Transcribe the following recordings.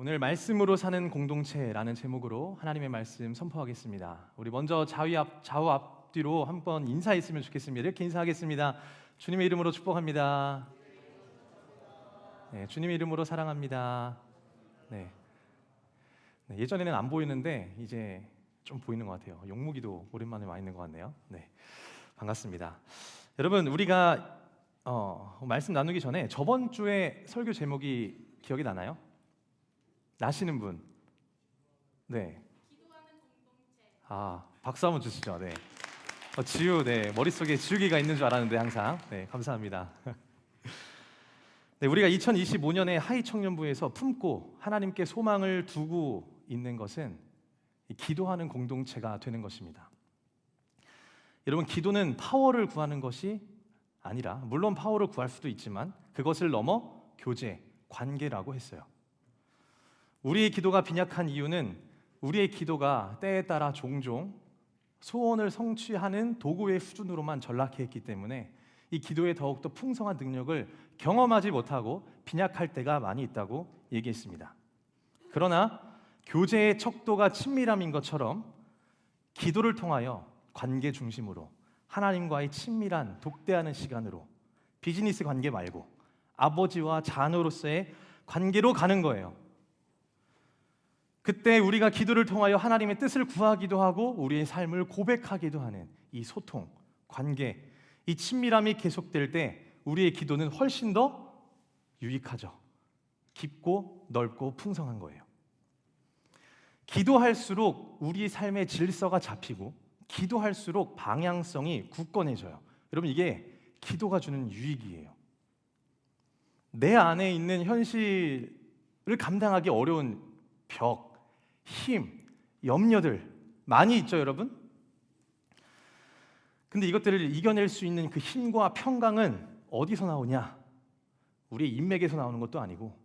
오늘 말씀으로 사는 공동체라는 제목으로 하나님의 말씀 선포하겠습니다. 우리 먼저 좌우 앞뒤로 한번 인사했으면 좋겠습니다. 이렇게 인사하겠습니다. 주님의 이름으로 축복합니다. 네, 주님의 이름으로 사랑합니다. 네. 예전에는 안 보이는데 이제 좀 보이는 것 같아요. 용무기도 오랜만에 와 있는 것 같네요. 네, 반갑습니다. 여러분, 우리가 말씀 나누기 전에 저번 주에 설교 제목이 기억이 나나요? 나시는 분? 네. 기도하는 공동체. 박수 한번 주시죠. 네. 지우, 네, 머릿속에 지우개가 있는 줄 알았는데 항상. 네, 감사합니다. 네, 우리가 2025년에 하이 청년부에서 품고 하나님께 소망을 두고 있는 것은 이 기도하는 공동체가 되는 것입니다. 여러분, 기도는 파워를 구하는 것이 아니라, 물론 파워를 구할 수도 있지만 그것을 넘어 교제, 관계라고 했어요. 우리의 기도가 빈약한 이유는 우리의 기도가 때에 따라 종종 소원을 성취하는 도구의 수준으로만 전락해 있기 때문에 이 기도에 더욱더 풍성한 능력을 경험하지 못하고 빈약할 때가 많이 있다고 얘기했습니다. 그러나 교제의 척도가 친밀함인 것처럼 기도를 통하여 관계 중심으로 하나님과의 친밀한 독대하는 시간으로 비즈니스 관계 말고 아버지와 자녀로서의 관계로 가는 거예요. 그때 우리가 기도를 통하여 하나님의 뜻을 구하기도 하고 우리의 삶을 고백하기도 하는 이 소통, 관계, 이 친밀함이 계속될 때 우리의 기도는 훨씬 더 유익하죠. 깊고 넓고 풍성한 거예요. 기도할수록 우리 삶의 질서가 잡히고 기도할수록 방향성이 굳건해져요. 여러분, 이게 기도가 주는 유익이에요. 내 안에 있는 현실을 감당하기 어려운 벽, 힘, 염려들 많이 있죠, 여러분? 근데 이것들을 이겨낼 수 있는 그 힘과 평강은 어디서 나오냐? 우리의 인맥에서 나오는 것도 아니고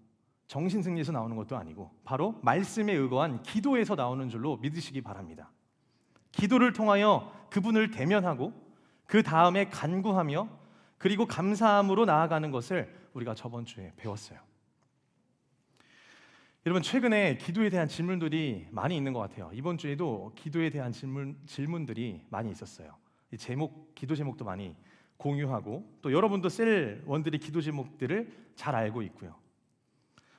정신승리에서 나오는 것도 아니고 바로 말씀에 의거한 기도에서 나오는 줄로 믿으시기 바랍니다. 기도를 통하여 그분을 대면하고 그 다음에 간구하며 그리고 감사함으로 나아가는 것을 우리가 저번 주에 배웠어요. 여러분, 최근에 기도에 대한 질문들이 많이 있는 것 같아요. 이번 주에도 기도에 대한 질문들이 많이 있었어요. 기도 제목도 많이 공유하고 또 여러분도 셀원들이 기도 제목들을 잘 알고 있고요.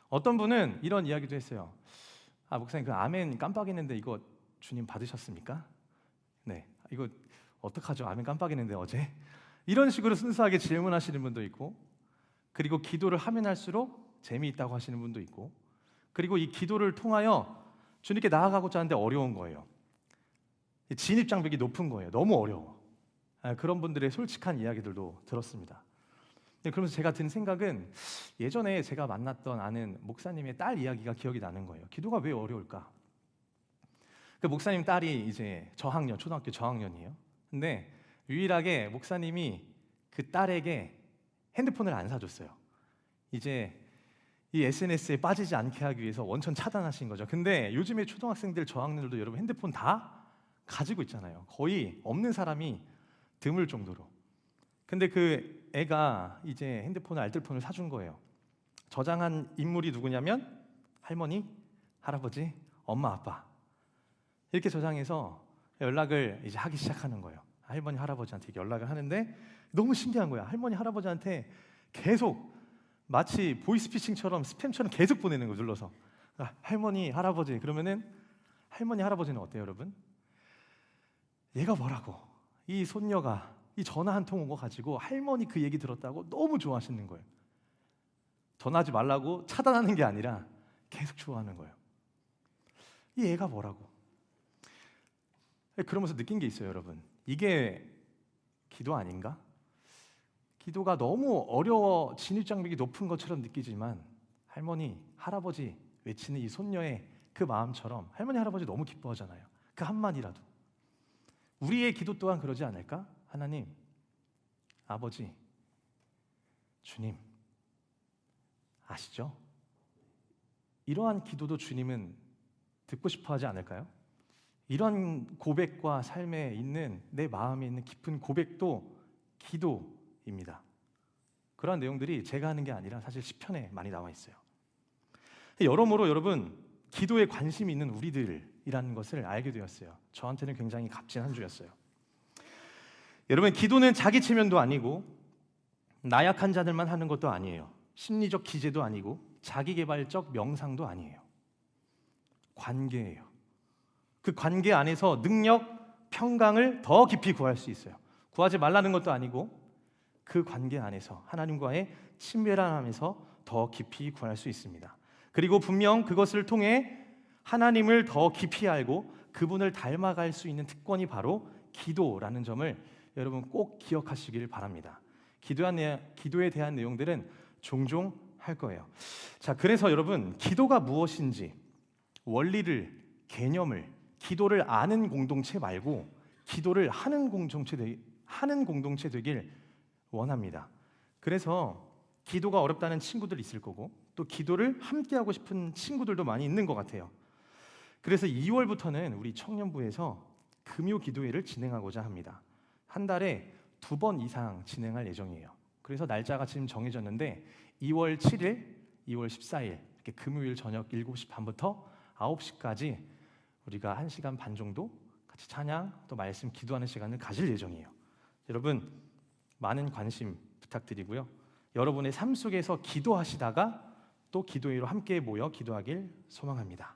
어떤 분은 이런 이야기도 했어요. 목사님, 그 아멘 깜빡했는데 이거 주님 받으셨습니까? 네, 이거 어떡하죠? 아멘 깜빡했는데 어제? 이런 식으로 순수하게 질문하시는 분도 있고, 그리고 기도를 하면 할수록 재미있다고 하시는 분도 있고, 그리고 이 기도를 통하여 주님께 나아가고자 하는데 어려운 거예요. 진입장벽이 높은 거예요. 너무 어려워. 그런 분들의 솔직한 이야기들도 들었습니다. 그러면서 제가 든 생각은 예전에 제가 만났던 아는 목사님의 딸 이야기가 기억이 나는 거예요. 기도가 왜 어려울까? 그 목사님 딸이 이제 초등학교 저학년이에요. 근데 유일하게 목사님이 그 딸에게 핸드폰을 안 사줬어요. 이제 이 SNS에 빠지지 않게 하기 위해서 원천 차단하신 거죠. 근데 요즘에 초등학생들 저학년들도 여러분 핸드폰 다 가지고 있잖아요. 거의 없는 사람이 드물 정도로. 근데 그 애가 이제 핸드폰을 알뜰폰을 사준 거예요. 저장한 인물이 누구냐면 할머니, 할아버지, 엄마, 아빠 이렇게 저장해서 연락을 이제 하기 시작하는 거예요. 할머니, 할아버지한테 연락을 하는데 너무 신기한 거야. 할머니, 할아버지한테 계속 마치 보이스피싱처럼 스팸처럼 계속 보내는 거 눌러서 할머니, 할아버지. 그러면은 할머니, 할아버지는 어때요, 여러분? 얘가 뭐라고? 이 손녀가 이 전화 한 통 온 거 가지고 할머니 그 얘기 들었다고 너무 좋아하시는 거예요. 전화하지 말라고 차단하는 게 아니라 계속 좋아하는 거예요. 이 애가 뭐라고? 그러면서 느낀 게 있어요, 여러분. 이게 기도 아닌가? 기도가 너무 어려워 진입장벽이 높은 것처럼 느끼지만 할머니, 할아버지 외치는 이 손녀의 그 마음처럼 할머니, 할아버지 너무 기뻐하잖아요. 그 한마디라도. 우리의 기도 또한 그러지 않을까? 하나님, 아버지, 주님, 아시죠? 이러한 기도도 주님은 듣고 싶어 하지 않을까요? 이런 고백과 삶에 있는 내 마음에 있는 깊은 고백도 기도입니다. 그러한 내용들이 제가 하는 게 아니라 사실 시편에 많이 나와 있어요. 여러모로 여러분 기도에 관심이 있는 우리들이라는 것을 알게 되었어요. 저한테는 굉장히 값진 한 주였어요. 여러분, 기도는 자기 체면도 아니고 나약한 자들만 하는 것도 아니에요. 심리적 기제도 아니고 자기개발적 명상도 아니에요. 관계예요. 그 관계 안에서 능력, 평강을 더 깊이 구할 수 있어요. 구하지 말라는 것도 아니고 그 관계 안에서 하나님과의 친밀함에서 더 깊이 구할 수 있습니다. 그리고 분명 그것을 통해 하나님을 더 깊이 알고 그분을 닮아갈 수 있는 특권이 바로 기도라는 점을 여러분 꼭 기억하시길 바랍니다. 기도에 대한 내용들은 종종 할 거예요. 자, 그래서 여러분 기도가 무엇인지 원리를, 개념을, 기도를 아는 공동체 말고 기도를 하는 공동체 되길 원합니다. 그래서 기도가 어렵다는 친구들 있을 거고 또 기도를 함께 하고 싶은 친구들도 많이 있는 것 같아요. 그래서 2월부터는 우리 청년부에서 금요 기도회를 진행하고자 합니다. 한 달에 2번 이상 진행할 예정이에요. 그래서 날짜가 지금 정해졌는데 2월 7일, 2월 14일 이렇게 금요일 저녁 7시 반부터 9시까지 우리가 1시간 반 정도 같이 찬양 또 말씀 기도하는 시간을 가질 예정이에요. 여러분 많은 관심 부탁드리고요. 여러분의 삶 속에서 기도하시다가 또 기도회로 함께 모여 기도하길 소망합니다.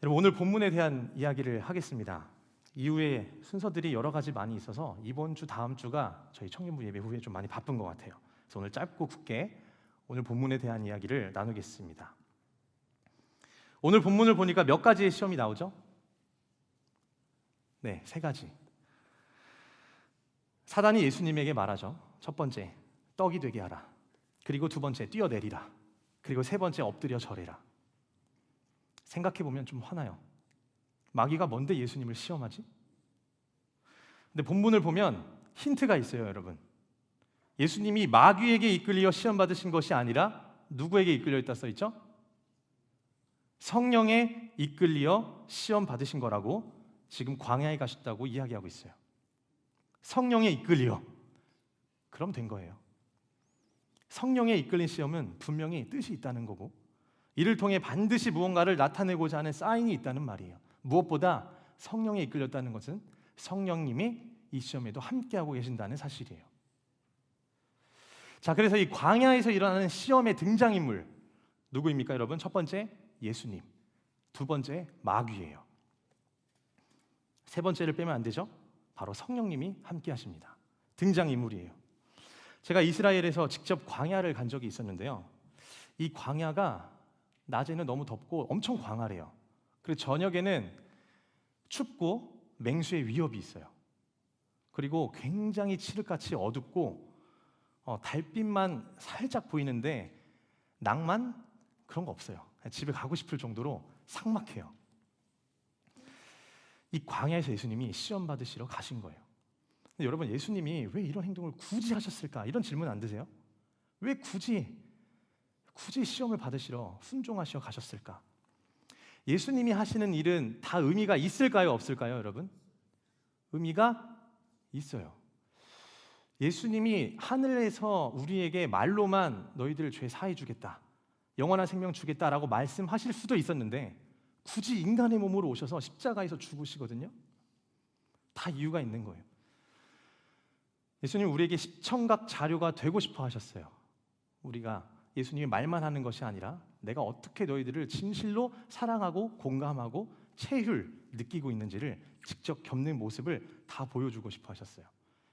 여러분 오늘 본문에 대한 이야기를 하겠습니다. 이후에 순서들이 여러 가지 많이 있어서 이번 주 다음 주가 저희 청년부 예배 후에 좀 많이 바쁜 것 같아요. 그래서 오늘 짧고 굵게 오늘 본문에 대한 이야기를 나누겠습니다. 오늘 본문을 보니까 몇 가지의 시험이 나오죠? 네, 3가지. 사단이 예수님에게 말하죠. 첫 번째, 떡이 되게 하라. 그리고 2번째, 뛰어내리라. 그리고 3번째, 엎드려 절해라. 생각해보면 좀 화나요. 마귀가 뭔데 예수님을 시험하지? 근데 본문을 보면 힌트가 있어요, 여러분. 예수님이 마귀에게 이끌려 시험 받으신 것이 아니라 누구에게 이끌려 있다 써 있죠? 성령에 이끌려 시험 받으신 거라고 지금 광야에 가셨다고 이야기하고 있어요. 성령에 이끌려. 그럼 된 거예요. 성령에 이끌린 시험은 분명히 뜻이 있다는 거고 이를 통해 반드시 무언가를 나타내고자 하는 사인이 있다는 말이에요. 무엇보다 성령에 이끌렸다는 것은 성령님이 이 시험에도 함께하고 계신다는 사실이에요. 자, 그래서 이 광야에서 일어나는 시험의 등장인물 누구입니까, 여러분? 첫 번째, 예수님. 2번째, 마귀예요. 3번째를 빼면 안 되죠? 바로 성령님이 함께하십니다. 등장인물이에요. 제가 이스라엘에서 직접 광야를 간 적이 있었는데요. 이 광야가 낮에는 너무 덥고 엄청 광활해요. 그리고 저녁에는 춥고 맹수의 위협이 있어요. 그리고 굉장히 칠흑같이 어둡고 달빛만 살짝 보이는데 낭만 그런 거 없어요. 집에 가고 싶을 정도로 삭막해요. 이 광야에서 예수님이 시험 받으시러 가신 거예요. 근데 여러분 예수님이 왜 이런 행동을 굳이 하셨을까? 이런 질문 안 드세요? 왜 굳이 시험을 받으시러 순종하시러 가셨을까? 예수님이 하시는 일은 다 의미가 있을까요? 없을까요, 여러분? 의미가 있어요. 예수님이 하늘에서 우리에게 말로만 너희들 죄 사해 주겠다, 영원한 생명 주겠다라고 말씀하실 수도 있었는데 굳이 인간의 몸으로 오셔서 십자가에서 죽으시거든요. 다 이유가 있는 거예요. 예수님 우리에게 시청각 자료가 되고 싶어 하셨어요. 우리가 예수님이 말만 하는 것이 아니라 내가 어떻게 너희들을 진실로 사랑하고 공감하고 체휼 느끼고 있는지를 직접 겪는 모습을 다 보여주고 싶어 하셨어요.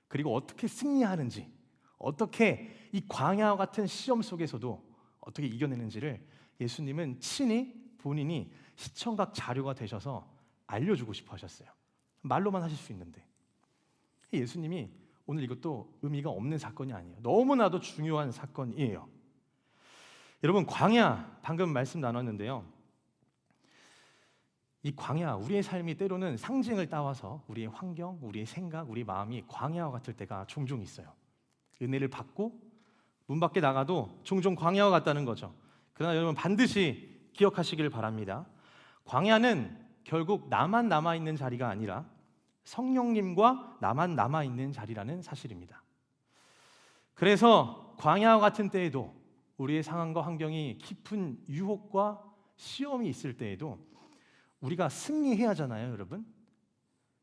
그리고 어떻게 승리하는지, 어떻게 이 광야와 같은 시험 속에서도 어떻게 이겨내는지를 예수님은 친히 본인이 시청각 자료가 되셔서 알려주고 싶어 하셨어요. 말로만 하실 수 있는데 예수님이 오늘 이것도 의미가 없는 사건이 아니에요. 너무나도 중요한 사건이에요. 여러분 광야 방금 말씀 나눴는데요. 이 광야, 우리의 삶이 때로는 상징을 따와서 우리의 환경, 우리의 생각, 우리의 마음이 광야와 같을 때가 종종 있어요. 은혜를 받고 문 밖에 나가도 종종 광야와 같다는 거죠. 그러나 여러분 반드시 기억하시길 바랍니다. 광야는 결국 나만 남아있는 자리가 아니라 성령님과 나만 남아있는 자리라는 사실입니다. 그래서 광야와 같은 때에도 우리의 상황과 환경이 깊은 유혹과 시험이 있을 때에도 우리가 승리해야 하잖아요, 여러분.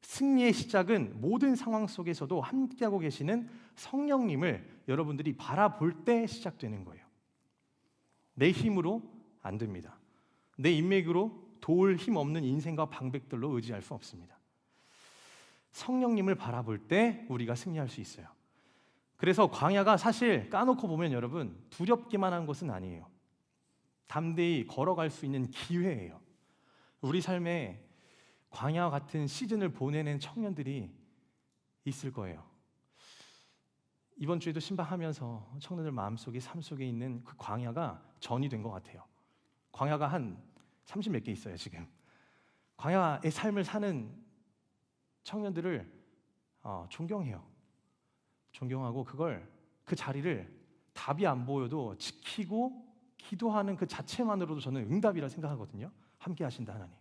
승리의 시작은 모든 상황 속에서도 함께하고 계시는 성령님을 여러분들이 바라볼 때 시작되는 거예요. 내 힘으로 안 됩니다. 내 인맥으로 도울 힘 없는 인생과 방백들로 의지할 수 없습니다. 성령님을 바라볼 때 우리가 승리할 수 있어요. 그래서 광야가 사실 까놓고 보면 여러분 두렵기만 한 것은 아니에요. 담대히 걸어갈 수 있는 기회예요. 우리 삶에 광야와 같은 시즌을 보내는 청년들이 있을 거예요. 이번 주에도 신방하면서 청년들 마음속에 삶 속에 있는 그 광야가 전이 된 것 같아요. 광야가 한 30 몇 개 있어요 지금. 광야의 삶을 사는 청년들을 존경해요. 존경하고 그 자리를 답이 안 보여도 지키고 기도하는 그 자체만으로도 저는 응답이라 생각하거든요. 함께 하신다 하나님.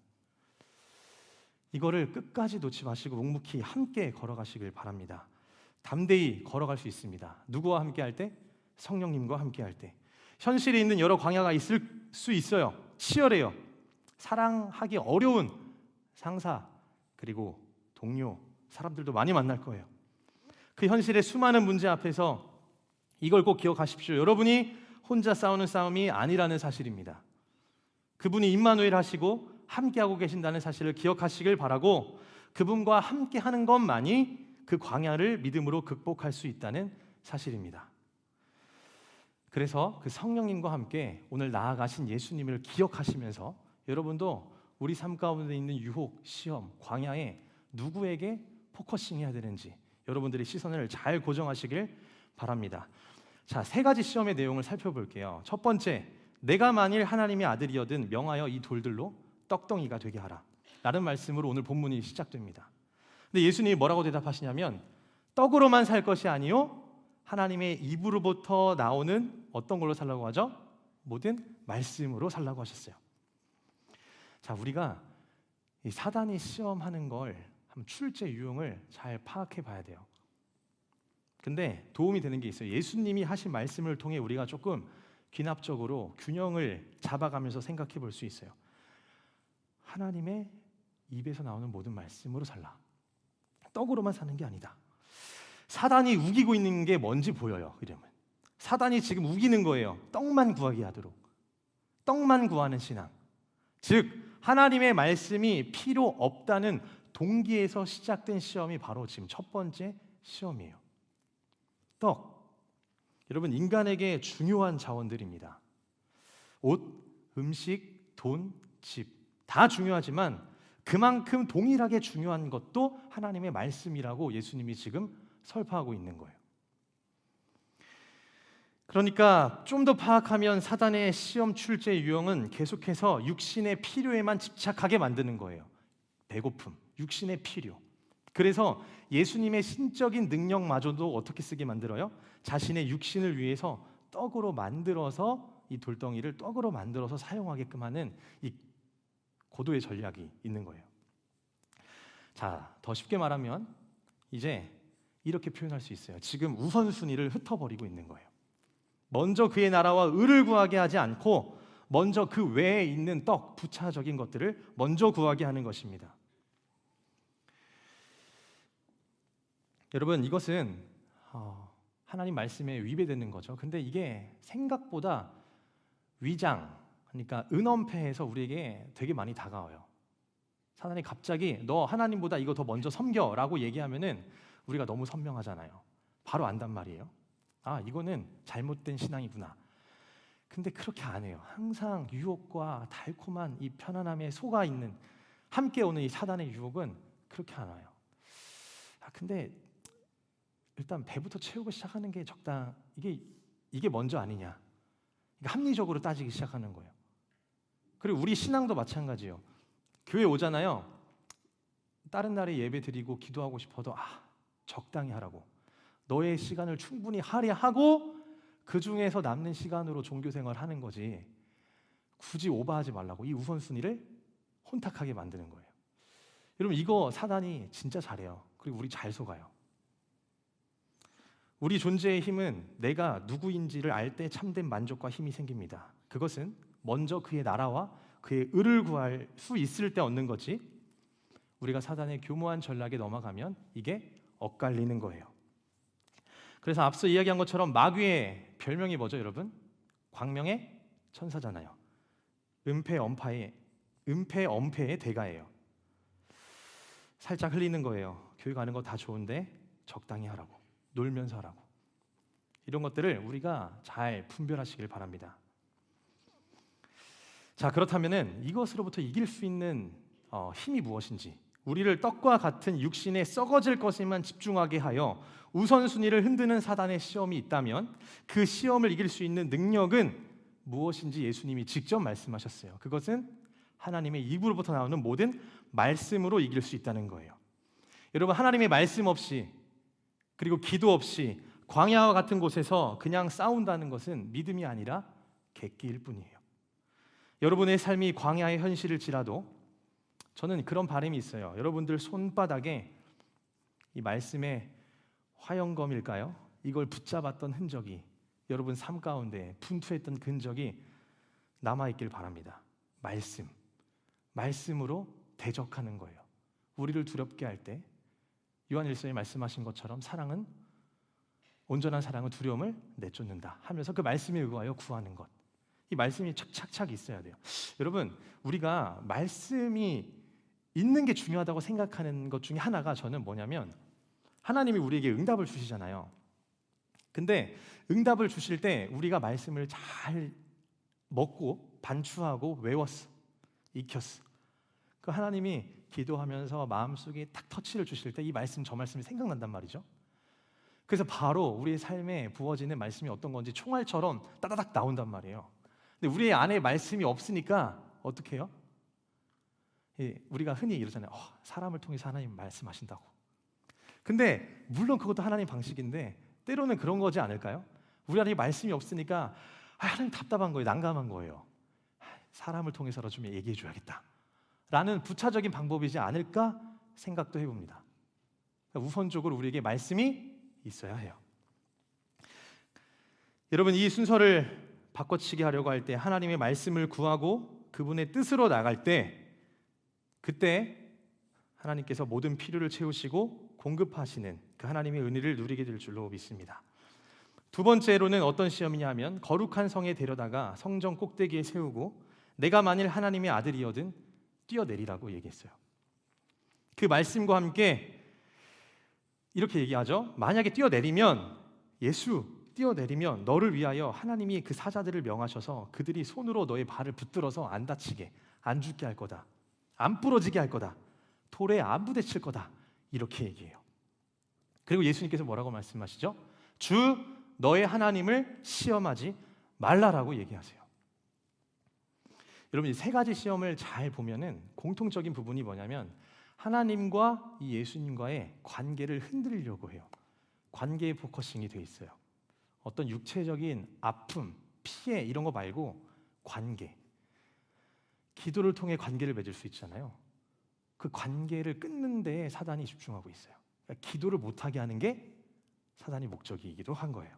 이거를 끝까지 놓지 마시고 묵묵히 함께 걸어가시길 바랍니다. 담대히 걸어갈 수 있습니다. 누구와 함께 할 때? 성령님과 함께 할 때. 현실에 있는 여러 광야가 있을 수 있어요. 치열해요. 사랑하기 어려운 상사 그리고 동료, 사람들도 많이 만날 거예요. 그 현실의 수많은 문제 앞에서 이걸 꼭 기억하십시오. 여러분이 혼자 싸우는 싸움이 아니라는 사실입니다. 그분이 임마누엘 하시고 함께하고 계신다는 사실을 기억하시길 바라고 그분과 함께하는 것만이 그 광야를 믿음으로 극복할 수 있다는 사실입니다. 그래서 그 성령님과 함께 오늘 나아가신 예수님을 기억하시면서 여러분도 우리 삶 가운데 있는 유혹, 시험, 광야에 누구에게 포커싱해야 되는지 여러분들의 시선을 잘 고정하시길 바랍니다. 자, 3가지 시험의 내용을 살펴볼게요. 첫 번째, 내가 만일 하나님의 아들이어든 명하여 이 돌들로 떡덩이가 되게 하라 라는 말씀으로 오늘 본문이 시작됩니다. 근데 예수님이 뭐라고 대답하시냐면 떡으로만 살 것이 아니요 하나님의 입으로부터 나오는 어떤 걸로 살라고 하죠? 모든 말씀으로 살라고 하셨어요. 자, 우리가 이 사단이 시험하는 걸 한번 출제 유형을 잘 파악해 봐야 돼요. 근데 도움이 되는 게 있어요. 예수님이 하신 말씀을 통해 우리가 조금 귀납적으로 균형을 잡아가면서 생각해 볼 수 있어요. 하나님의 입에서 나오는 모든 말씀으로 살라. 떡으로만 사는 게 아니다. 사단이 우기고 있는 게 뭔지 보여요. 이러면 사단이 지금 우기는 거예요. 떡만 구하게 하도록. 떡만 구하는 신앙. 즉 하나님의 말씀이 필요 없다는 동기에서 시작된 시험이 바로 지금 첫 번째 시험이에요. 떡. 여러분 인간에게 중요한 자원들입니다. 옷, 음식, 돈, 집 다 중요하지만 그만큼 동일하게 중요한 것도 하나님의 말씀이라고 예수님이 지금 설파하고 있는 거예요. 그러니까 좀 더 파악하면 사단의 시험 출제 유형은 계속해서 육신의 필요에만 집착하게 만드는 거예요. 배고픔, 육신의 필요. 그래서 예수님의 신적인 능력마저도 어떻게 쓰게 만들어요? 자신의 육신을 위해서 떡으로 만들어서 이 돌덩이를 떡으로 만들어서 사용하게끔 하는 이 고도의 전략이 있는 거예요. 자, 더 쉽게 말하면 이제 이렇게 표현할 수 있어요. 지금 우선순위를 흩어버리고 있는 거예요. 먼저 그의 나라와 의를 구하게 하지 않고 먼저 그 외에 있는 떡, 부차적인 것들을 먼저 구하게 하는 것입니다. 여러분 이것은 하나님 말씀에 위배되는 거죠. 근데 이게 생각보다 위장, 그러니까 은엄패해서 우리에게 되게 많이 다가와요. 사단이 갑자기 너 하나님보다 이거 더 먼저 섬겨라고 얘기하면은 우리가 너무 선명하잖아요. 바로 안단 말이에요. 아, 이거는 잘못된 신앙이구나. 근데 그렇게 안 해요. 항상 유혹과 달콤한 이 편안함에 속아 있는 함께 오는 이 사단의 유혹은 그렇게 안 와요. 근데 일단 배부터 채우고 시작하는 게 이게 먼저 아니냐. 그러니까 합리적으로 따지기 시작하는 거예요. 그리고 우리 신앙도 마찬가지예요. 교회 오잖아요. 다른 날에 예배 드리고 기도하고 싶어도 적당히 하라고. 너의 시간을 충분히 할애하고 그 중에서 남는 시간으로 종교 생활을 하는 거지. 굳이 오버하지 말라고 이 우선순위를 혼탁하게 만드는 거예요. 여러분 이거 사단이 진짜 잘해요. 그리고 우리 잘 속아요. 우리 존재의 힘은 내가 누구인지를 알 때 참된 만족과 힘이 생깁니다. 그것은 먼저 그의 나라와 그의 의를 구할 수 있을 때 얻는 거지, 우리가 사단의 교모한 전략에 넘어가면 이게 엇갈리는 거예요. 그래서 앞서 이야기한 것처럼 마귀의 별명이 뭐죠, 여러분? 광명의 천사잖아요. 은폐엄폐의 대가예요. 살짝 흘리는 거예요. 교회 가는 거 다 좋은데 적당히 하라고, 놀면서 하라고. 이런 것들을 우리가 잘 분별하시길 바랍니다. 자, 그렇다면은 이것으로부터 이길 수 있는 힘이 무엇인지, 우리를 떡과 같은 육신에 썩어질 것에만 집중하게 하여 우선순위를 흔드는 사단의 시험이 있다면 그 시험을 이길 수 있는 능력은 무엇인지 예수님이 직접 말씀하셨어요. 그것은 하나님의 입으로부터 나오는 모든 말씀으로 이길 수 있다는 거예요. 여러분, 하나님의 말씀 없이, 그리고 기도 없이 광야와 같은 곳에서 그냥 싸운다는 것은 믿음이 아니라 객기일 뿐이에요. 여러분의 삶이 광야의 현실일지라도 저는 그런 바람이 있어요. 여러분들 손바닥에 이 말씀의 화영검일까요? 이걸 붙잡았던 흔적이, 여러분 삶 가운데 분투했던 흔적이 남아있길 바랍니다. 말씀으로 대적하는 거예요. 우리를 두렵게 할 때 요한일서에 말씀하신 것처럼 온전한 사랑은 두려움을 내쫓는다 하면서 그 말씀에 의거하여 구하는 것, 이 말씀이 착착착 있어야 돼요. 여러분, 우리가 말씀이 있는 게 중요하다고 생각하는 것 중에 하나가 저는 뭐냐면, 하나님이 우리에게 응답을 주시잖아요. 근데 응답을 주실 때 우리가 말씀을 잘 먹고 반추하고 외웠어, 익혔어. 그 하나님이 기도하면서 마음속에 딱 터치를 주실 때 이 말씀, 저 말씀이 생각난단 말이죠. 그래서 바로 우리의 삶에 부어지는 말씀이 어떤 건지 총알처럼 따다닥 나온단 말이에요. 근데 우리 안에 말씀이 없으니까 어떻게 해요? 우리가 흔히 이러잖아요. 사람을 통해서 하나님 말씀하신다고. 근데 물론 그것도 하나님 방식인데 때로는 그런 거지 않을까요? 우리 안에 말씀이 없으니까 하나님 답답한 거예요. 난감한 거예요. 사람을 통해서라도 좀 얘기해 줘야겠다 라는 부차적인 방법이지 않을까 생각도 해봅니다. 우선적으로 우리에게 말씀이 있어야 해요. 여러분, 이 순서를 바꿔치기 하려고 할 때, 하나님의 말씀을 구하고 그분의 뜻으로 나갈 때, 그때 하나님께서 모든 필요를 채우시고 공급하시는 그 하나님의 은혜를 누리게 될 줄로 믿습니다. 두 번째로는 어떤 시험이냐 하면, 거룩한 성에 데려다가 성전 꼭대기에 세우고 내가 만일 하나님의 아들이거든 뛰어내리라고 얘기했어요. 그 말씀과 함께 이렇게 얘기하죠. 만약에 뛰어내리면 너를 위하여 하나님이 그 사자들을 명하셔서 그들이 손으로 너의 발을 붙들어서 안 다치게, 안 죽게 할 거다, 안 부러지게 할 거다, 돌에 안 부딪힐 거다, 이렇게 얘기해요. 그리고 예수님께서 뭐라고 말씀하시죠? 주 너의 하나님을 시험하지 말라라고 얘기하세요. 여러분, 이 세 가지 시험을 잘 보면은 공통적인 부분이 뭐냐면 하나님과 이 예수님과의 관계를 흔들려고 해요. 관계에 포커싱이 돼 있어요. 어떤 육체적인 아픔, 피해 이런 거 말고 관계. 기도를 통해 관계를 맺을 수 있잖아요. 그 관계를 끊는 데에 사단이 집중하고 있어요. 그러니까 기도를 못하게 하는 게 사단의 목적이기도 한 거예요.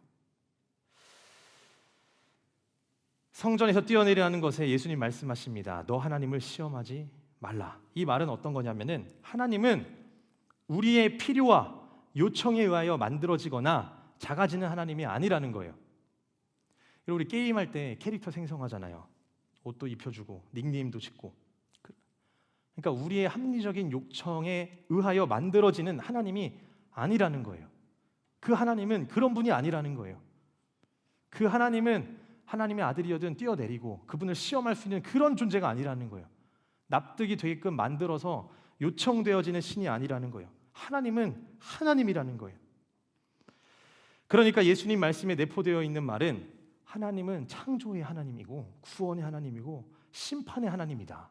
성전에서 뛰어내리라는 것에 예수님 말씀하십니다. 너 하나님을 시험하지 말라. 이 말은 어떤 거냐면은, 하나님은 우리의 필요와 요청에 의하여 만들어지거나 작아지는 하나님이 아니라는 거예요. 여러분, 우리 게임할 때 캐릭터 생성하잖아요. 옷도 입혀주고 닉네임도 짓고. 그러니까 우리의 합리적인 요청에 의하여 만들어지는 하나님이 아니라는 거예요. 그 하나님은 그런 분이 아니라는 거예요. 그 하나님은 하나님의 아들이어든 뛰어내리고 그분을 시험할 수 있는 그런 존재가 아니라는 거예요. 납득이 되게끔 만들어서 요청되어지는 신이 아니라는 거예요. 하나님은 하나님이라는 거예요. 그러니까 예수님 말씀에 내포되어 있는 말은, 하나님은 창조의 하나님이고 구원의 하나님이고 심판의 하나님이다.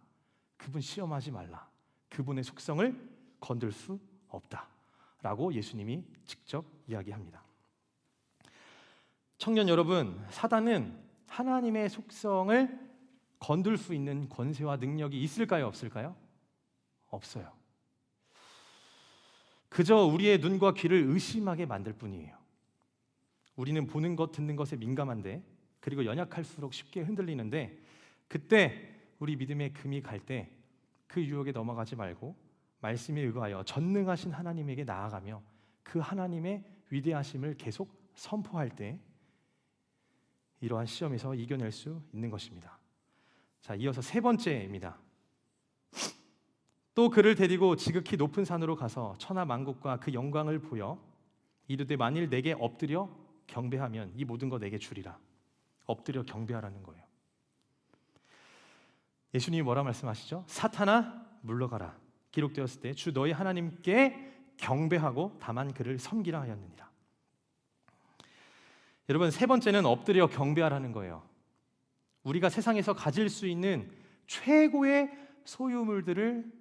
그분 시험하지 말라. 그분의 속성을 건들 수 없다 라고 예수님이 직접 이야기합니다. 청년 여러분, 사단은 하나님의 속성을 건들 수 있는 권세와 능력이 있을까요? 없을까요? 없어요. 그저 우리의 눈과 귀를 의심하게 만들 뿐이에요. 우리는 보는 것, 듣는 것에 민감한데, 그리고 연약할수록 쉽게 흔들리는데, 그때 우리 믿음의 금이 갈 때 그 유혹에 넘어가지 말고 말씀에 의거하여 전능하신 하나님에게 나아가며 그 하나님의 위대하심을 계속 선포할 때 이러한 시험에서 이겨낼 수 있는 것입니다. 자, 이어서 세 번째입니다. 또 그를 데리고 지극히 높은 산으로 가서 천하 만국과 그 영광을 보여 이르되 만일 내게 엎드려 경배하면 이 모든 거 내게 주리라. 엎드려 경배하라는 거예요. 예수님이 뭐라 말씀하시죠? 사탄아 물러가라. 기록되었을 때 주 너희 하나님께 경배하고 다만 그를 섬기라 하였느니라. 여러분, 세 번째는 엎드려 경배하라는 거예요. 우리가 세상에서 가질 수 있는 최고의 소유물들을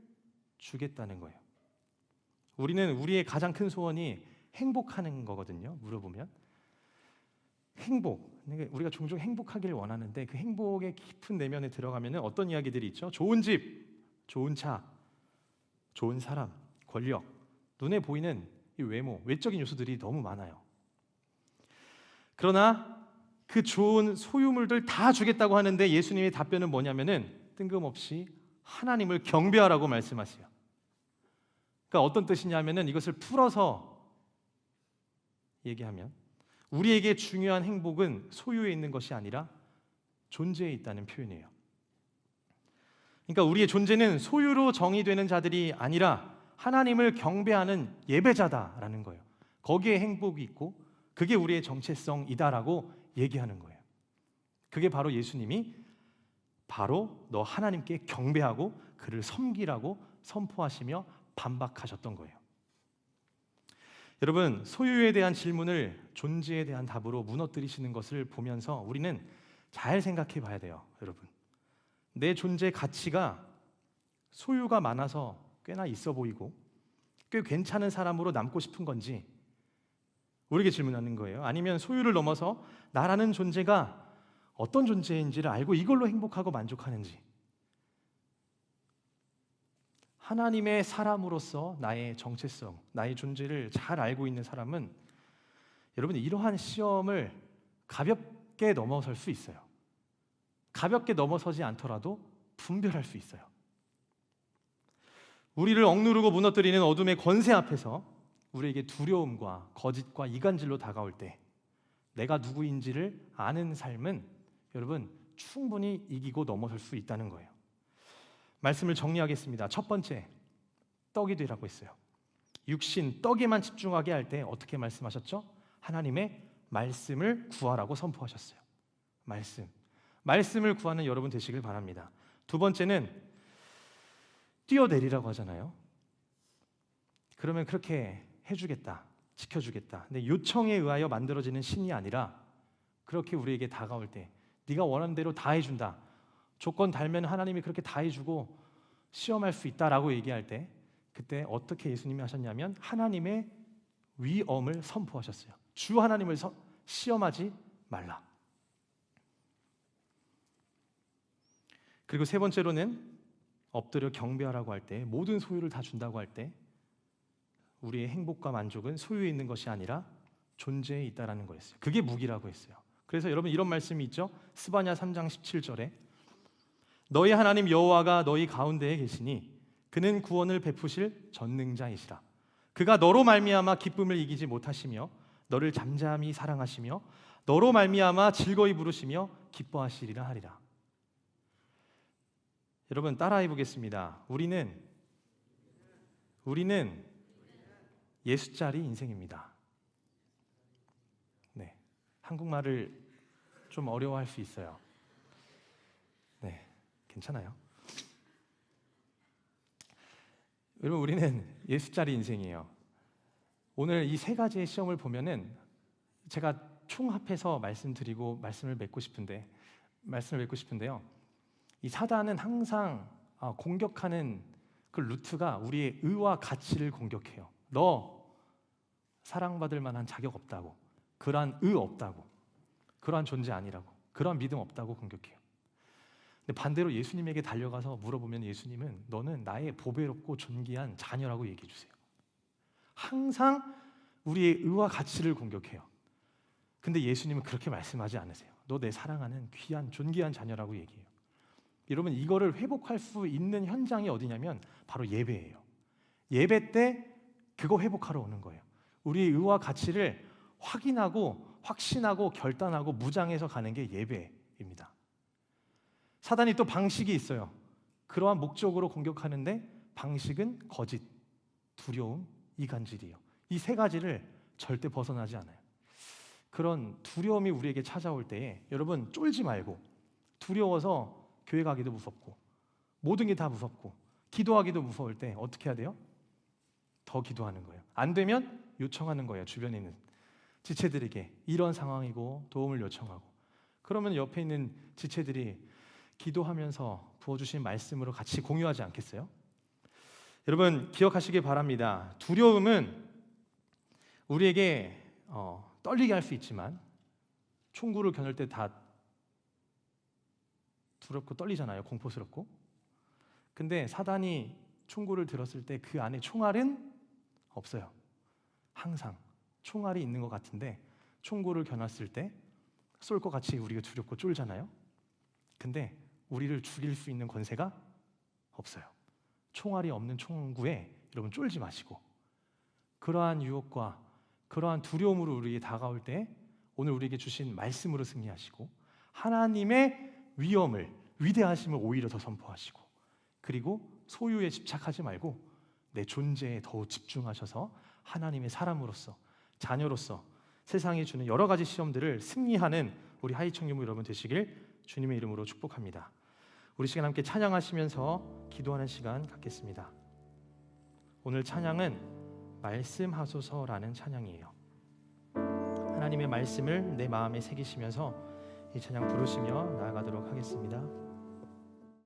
주겠다는 거예요. 우리는 우리의 가장 큰 소원이 행복하는 거거든요. 물어보면 행복, 우리가 종종 행복하기를 원하는데 그 행복의 깊은 내면에 들어가면 어떤 이야기들이 있죠? 좋은 집, 좋은 차, 좋은 사람, 권력, 눈에 보이는 이 외모, 외적인 요소들이 너무 많아요. 그러나 그 좋은 소유물들 다 주겠다고 하는데 예수님의 답변은 뭐냐면은 뜬금없이 하나님을 경배하라고 말씀하세요. 그러니까 어떤 뜻이냐면은 이것을 풀어서 얘기하면 우리에게 중요한 행복은 소유에 있는 것이 아니라 존재에 있다는 표현이에요. 그러니까 우리의 존재는 소유로 정의되는 자들이 아니라 하나님을 경배하는 예배자다라는 거예요. 거기에 행복이 있고 그게 우리의 정체성이다라고 얘기하는 거예요. 그게 바로 예수님이 바로 너 하나님께 경배하고 그를 섬기라고 선포하시며 반박하셨던 거예요. 여러분, 소유에 대한 질문을 존재에 대한 답으로 무너뜨리시는 것을 보면서 우리는 잘 생각해 봐야 돼요. 여러분, 내 존재 가치가 소유가 많아서 꽤나 있어 보이고 꽤 괜찮은 사람으로 남고 싶은 건지 우리에게 질문하는 거예요. 아니면 소유를 넘어서 나라는 존재가 어떤 존재인지를 알고 이걸로 행복하고 만족하는지. 하나님의 사람으로서 나의 정체성, 나의 존재를 잘 알고 있는 사람은 여러분 이러한 시험을 가볍게 넘어설 수 있어요. 가볍게 넘어서지 않더라도 분별할 수 있어요. 우리를 억누르고 무너뜨리는 어둠의 권세 앞에서 우리에게 두려움과 거짓과 이간질로 다가올 때 내가 누구인지를 아는 삶은 여러분 충분히 이기고 넘어설 수 있다는 거예요. 말씀을 정리하겠습니다. 첫 번째, 떡이 되라고 했어요. 육신, 떡에만 집중하게 할 때 어떻게 말씀하셨죠? 하나님의 말씀을 구하라고 선포하셨어요. 말씀을 구하는 여러분 되시길 바랍니다. 두 번째는 뛰어내리라고 하잖아요. 그러면 그렇게 해주겠다, 지켜주겠다. 근데 요청에 의하여 만들어지는 신이 아니라 그렇게 우리에게 다가올 때 네가 원하는 대로 다 해준다. 조건 달면 하나님이 그렇게 다 해주고 시험할 수 있다라고 얘기할 때 그때 어떻게 예수님이 하셨냐면 하나님의 위엄을 선포하셨어요. 주 하나님을 시험하지 말라. 그리고 세 번째로는 엎드려 경배하라고 할 때 모든 소유를 다 준다고 할 때 우리의 행복과 만족은 소유에 있는 것이 아니라 존재에 있다라는 거였어요. 그게 무기라고 했어요. 그래서 여러분 이런 말씀이 있죠. 스바냐 3장 17절에 너희 하나님 여호와가 너희 가운데에 계시니 그는 구원을 베푸실 전능자이시라. 그가 너로 말미암아 기쁨을 이기지 못하시며 너를 잠잠히 사랑하시며 너로 말미암아 즐거이 부르시며 기뻐하시리라 하리라. 여러분 따라해 보겠습니다. 우리는 예수짜리 인생입니다. 네, 한국말을 좀 어려워할 수 있어요. 네, 괜찮아요. 여러분 우리는 예수짜리 인생이에요. 오늘 이 세 가지의 시험을 보면은 제가 총합해서 말씀을 맺고 싶은데요. 이 사단은 항상 공격하는 그 루트가 우리의 의와 가치를 공격해요. 너 사랑받을 만한 자격 없다고, 그러한 의 없다고, 그러한 존재 아니라고, 그러한 믿음 없다고 공격해요. 근데 반대로 예수님에게 달려가서 물어보면 예수님은 너는 나의 보배롭고 존귀한 자녀라고 얘기해 주세요. 항상 우리의 의와 가치를 공격해요. 근데 예수님은 그렇게 말씀하지 않으세요. 너 내 사랑하는 귀한 존귀한 자녀라고 얘기해요. 여러분, 이거를 회복할 수 있는 현장이 어디냐면 바로 예배예요. 예배 때 그거 회복하러 오는 거예요. 우리의 의와 가치를 확인하고 확신하고 결단하고 무장해서 가는 게 예배입니다. 사단이 또 방식이 있어요. 그러한 목적으로 공격하는데 방식은 거짓, 두려움, 이간질이에요. 이 세 가지를 절대 벗어나지 않아요. 그런 두려움이 우리에게 찾아올 때에 여러분 쫄지 말고, 두려워서 교회 가기도 무섭고 모든 게 다 무섭고 기도하기도 무서울 때 어떻게 해야 돼요? 더 기도하는 거예요. 안 되면 요청하는 거예요. 주변에 있는 지체들에게 이런 상황이고 도움을 요청하고, 그러면 옆에 있는 지체들이 기도하면서 부어주신 말씀으로 같이 공유하지 않겠어요? 여러분 기억하시기 바랍니다. 두려움은 우리에게 떨리게 할 수 있지만, 총구를 겨눌 때 다 두렵고 떨리잖아요. 공포스럽고. 근데 사단이 총구를 들었을 때 그 안에 총알은 없어요. 항상 총알이 있는 것 같은데 총구를 겨눴을 때 쏠 것 같이 우리가 두렵고 쫄잖아요. 근데 우리를 죽일 수 있는 권세가 없어요. 총알이 없는 총구에 여러분 쫄지 마시고, 그러한 유혹과 그러한 두려움으로 우리에게 다가올 때 오늘 우리에게 주신 말씀으로 승리하시고, 하나님의 위엄을, 위대하심을 오히려 더 선포하시고, 그리고 소유에 집착하지 말고 내 존재에 더욱 집중하셔서 하나님의 사람으로서, 자녀로서 세상이 주는 여러 가지 시험들을 승리하는 우리 하이청년부 여러분 되시길 주님의 이름으로 축복합니다. 우리 시간 함께 찬양하시면서 기도하는 시간 갖겠습니다. 오늘 찬양은 말씀하소서라는 찬양이에요. 하나님의 말씀을 내 마음에 새기시면서 이 찬양 부르시며 나아가도록 하겠습니다.